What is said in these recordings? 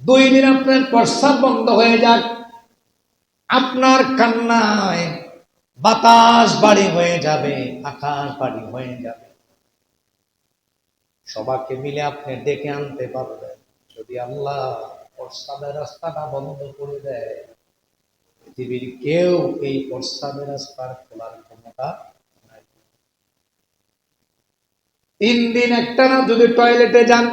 2 দিন আপনার প্রস্রাব বন্ধ হয়ে যাক, আপনার কান্নায় বাতাস বাড়ি হয়ে যাবে, আকাশ বাড়ি হয়ে যাবে, সবাইকে মিলে আপনি ডেকে আনতে পারবেন। যদি আল্লাহ প্রস্রাবের রাস্তাটা বন্ধ করে দেয়, পৃথিবীর কেউ এই প্রস্রাবের রাস্তার খোলার ক্ষমতা নাই। 3 দিন একটানা যদি টয়লেটে যান,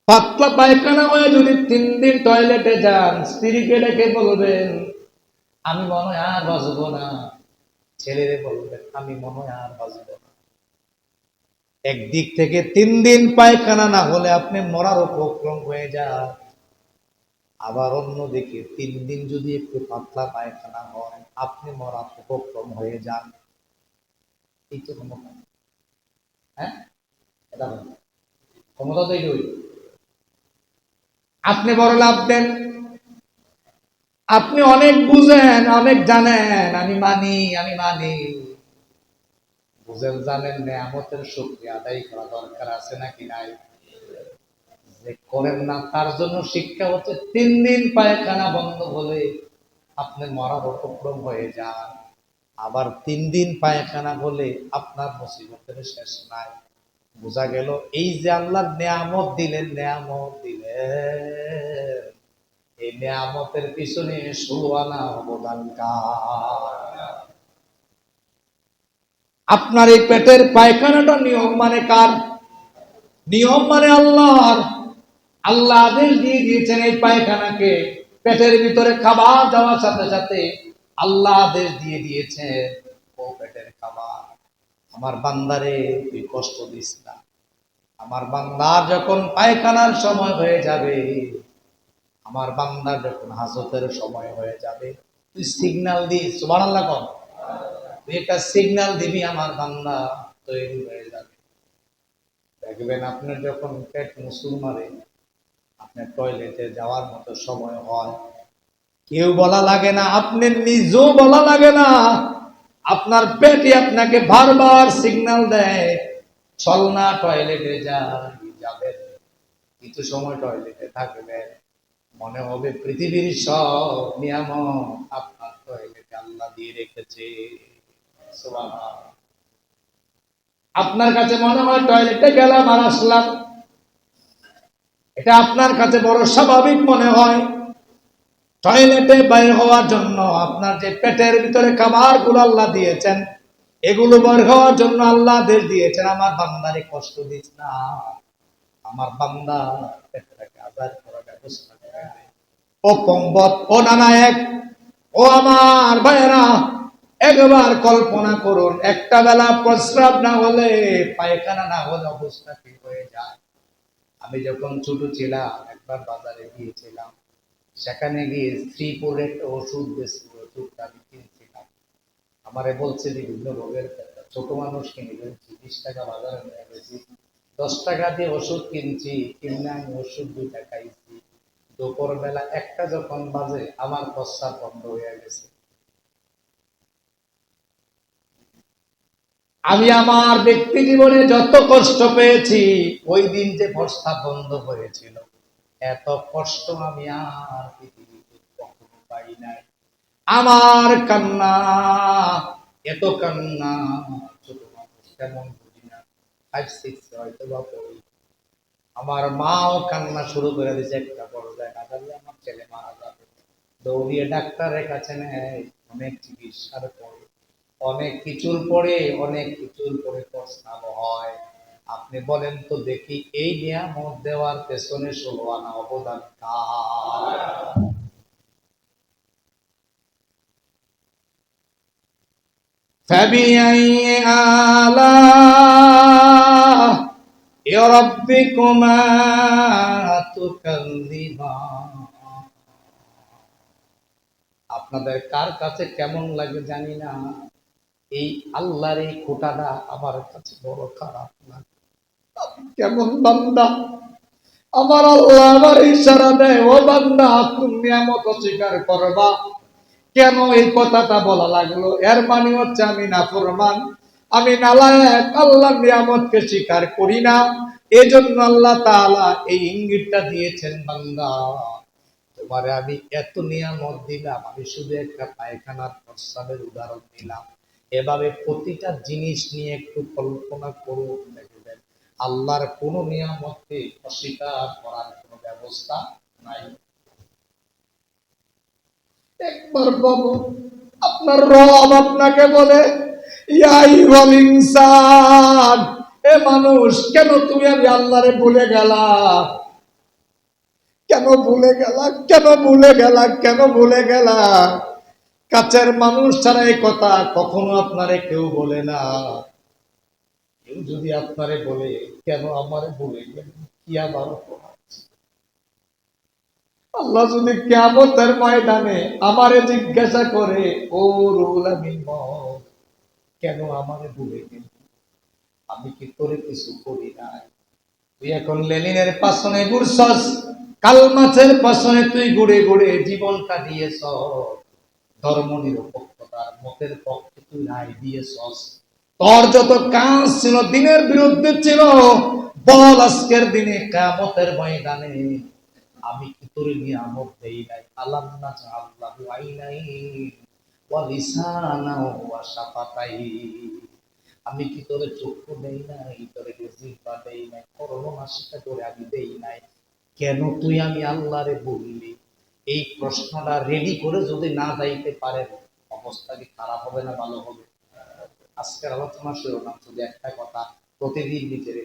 পাতলা পায়খানা হয়ে যদি 3 দিন টয়লেটে যান, স্ত্রীকে ডেকে বলবেন আমি মনে হয় আর বাঁচবো না, ছেলেরে বলবেন আমি মনে হয় আর বাঁচবো না। একদিক থেকে 3 দিন পায়খানা না হলে আপনি মরার উপক্রম হয়ে যান, আবার অন্যদিকে 3 দিন যদি একটু পাতলা পায়খানা হয় আপনি মরার উপক্রম হয়ে যান। এই তো ক্ষমতা, হ্যাঁ এটা ক্ষমতা তো এইটুই। আপনি বড় লাভ দেন, আপনি অনেক বুঝেন, অনেক জানেন, আমি মানি, আমি মানি। বুঝেন জানেন, নেয়ামতের শুকরিয়া আদায় করা দরকার আছে নাকি নাই? যে করেন না তার জন্য শিক্ষা হচ্ছে 3 দিন পায়খানা বন্ধ হলে আপনি মরার উপক্রম হয়ে যান, আবার 3 দিন পায়খানা হলে আপনার মুসিবতের শেষ নাই। বোঝা গেল এই যে আল্লাহর নেয়ামত দিলেন, নেয়ামত দিলেন, এই নেয়ামতের পিছনে 16 আনা অবদান কার? আপনার এই পেটের পায়খানাটা নিয়ম মানে কার? নিয়ম মানে আল্লাহর। আল্লাহ আদেশ দিয়ে দিয়েছেন এই পায়খানাকে, পেটের ভিতরে খাবার যাওয়ার সাথে সাথে আল্লাহ আদেশ দিয়ে দিয়েছেন, ও পেটের খাবার, আমার বান্দারে তুই কষ্ট দিস না। আমার বান্দার যখন পায়খানার সময় হয়ে যাবে, আমার বান্দার যখন হাজতের সময় হয়ে যাবে, তুই সিগন্যাল দিস, সুবহানাল্লাহ কর, তুই একটা সিগন্যাল দিবি, আমার বান্দা তৈরি হয়ে যাবে। দেখবেন আপনার যখন পেট মুসুর মারে, আপনার টয়লেটে যাওয়ার মতো সময় হয়, কেউ বলা লাগে না, আপনি নিজেও বলা লাগে না, আপনার পেটে আপনাকে বারবার সিগন্যাল দেয়, চল না টয়লেটে যাবেন। কিছু সময় টয়লেটে থাকবেন, মনে হবে পৃথিবীর সব নিয়ামত আপনার টয়লেটে আল্লাহ দিয়ে রেখেছে। সুবহানাল্লাহ। আপনার কাছে মনে হয় টয়লেটে গেলাম আর আসলাম, এটা আপনার কাছে বড় স্বাভাবিক মনে হয়। টয়লেটে বাইর হওয়ার জন্য আপনার যে পেটের ভিতরে খাবারগুলো আল্লাহ দিয়েছেন, এগুলো বের হওয়ার জন্য আল্লাহ আদেশ দিয়েছেন, আমার বান্দারে কষ্ট দিস না, আমার বান্দা পেটটাকে আজাদ করার ব্যবস্থা করে দে। ও পম্বত, ও নানায়েক, ও আমার ভাইয়েরা, একবার কল্পনা করুন, একটা বেলা প্রস্রাব না হলে, পায়খানা না হলে অবস্থা কি হয়ে যায়। আমি যখন ছোট ছিলাম একবার বাজারে গিয়েছিলাম, সেখানে গিয়ে শ্রীপুরে একটা ওষুধ বেশি, ওষুধটা আমি কিনছিলাম। আমারে বলছে বিভিন্ন রোগের কথা, ছোট মানুষ কিনে ফেলছি, 20 টাকা বাজারে নিয়ে গেছি, 10 টাকা দিয়ে ওষুধ কিনছি, কিনে আমি ওষুধ 2 টাকা খাইছি। দুপুর বেলা 1টা যখন বাজে আমার প্রস্রাব বন্ধ হয়ে গেছে। আমি আমার ব্যক্তি জীবনে যত কষ্ট পেয়েছি, ওই দিন যে প্রস্রাব বন্ধ হয়েছিল, এত কষ্ট আমি আর পৃথিবীতে কখনো পাই নাই। আমার কান্না, এত কান্না, ছোট মানুষ কেমন বুঝি না, 5-6 হয়তো বা পড়ি। আমার মাও কান্না শুরু করে দিয়েছে, একটা পর্যায়ে না জানি আমার ছেলে মারা যাবে, দৌড়িয়ে ডাক্তারের কাছে নেয়, অনেক চিকিৎসার পরে, অনেক কিছুর পরে, অনেক কিছুর পরে প্রস্তাব হয়। আপনি বলেন তো দেখি, এই নিয়ামত দেওয়ার পেছনে 16 আনা অবদান কার? فبأي آلاء ربكما تكذبان। আপনাদের কার কাছে কেমন লাগে জানি না, এই আল্লাহর এই খোটাটা আমার কাছে বড় খারাপ লাগে। কেমন বান্দা, আমার আল্লাহ আমার ইশারা দেয়, ও বান্দা তুমি নিয়ামত অস্বীকার করবা। কেন এই কথাটা বলা লাগলো? এর মানে হচ্ছে আমি নাফরমান, আমি নালায়েক, আল্লাহর নিয়ামতকে স্বীকার করি না। এই জন্য আল্লাহ তাআলা এই ইঙ্গিতটা দিয়েছেন, বান্দা তোমারে আমি এত নিয়ামত দিলাম, আমি শুধু একটা পায়খানার প্রস্রাবের উদাহরণ দিলাম। এভাবে প্রতিটা জিনিস নিয়ে একটু কল্পনা করুন, দেখবেন আল্লাহর কোন নিয়ামতকে অস্বীকার করার কোনো ব্যবস্থা নাই। একবার বাবু আপনার রব আপনাকে বলে, ইয়া আইয়ুহাল ইনসান, এ মানুষ, কেন তুমি আমি আল্লাহরে ভুলে গেলা? কেন ভুলে গেলা? কেন ভুলে গেলা? কেন ভুলে গেলা? কাছের মানুষ ছাড়া এই কথা কখনো আপনারে কেউ বলে না। কেউ যদি আপনারে বলে কেন আমারে ভুলে গেলেন, কি আবার অপরাধ? আল্লাহ যদি কিয়ামতের ময়দানে আমারে জিজ্ঞাসা করে, ও রুহুল আমিন মওত, কেন আমারে ভুলে গেলি? আমি কি তোরে কিছু করি নাই? তুই এখন লেনিনের পাশনে ঘুরছস, কাল মাছের পাশনে তুই ঘুরে ঘুরে জীবনটা দিয়েছ, ধর্ম নিরপেক্ষতার মতের পক্ষে তুই রায় দিয়েছস। তোর যত কাজ ছিল দিনের বিরুদ্ধে ছিল, বল আজকের দিনে কিয়ামতের ময়দানে আমি কি তোর নিয়ামত দেই নাই? আলাম নাজআল্লাহু আইনাইন ওয়া লিসানাও ওয়া শাফাতাইন। আমি কি তোরে চক্ষু দেই নাই, তোরে জিহ্বা দেই নাই, কর্ণনাসিকা করে আমি দেই নাই? কেন তুই আমি আল্লাহরে বললি? এই প্রশ্নটা রেডি করে যদি না যাইতে পারেন, অবস্থা কি খারাপ হবে না ভালো হবে? আজকের আলোচনা শিরোনাম শুধু একটা কথা, প্রতিদিন নিজের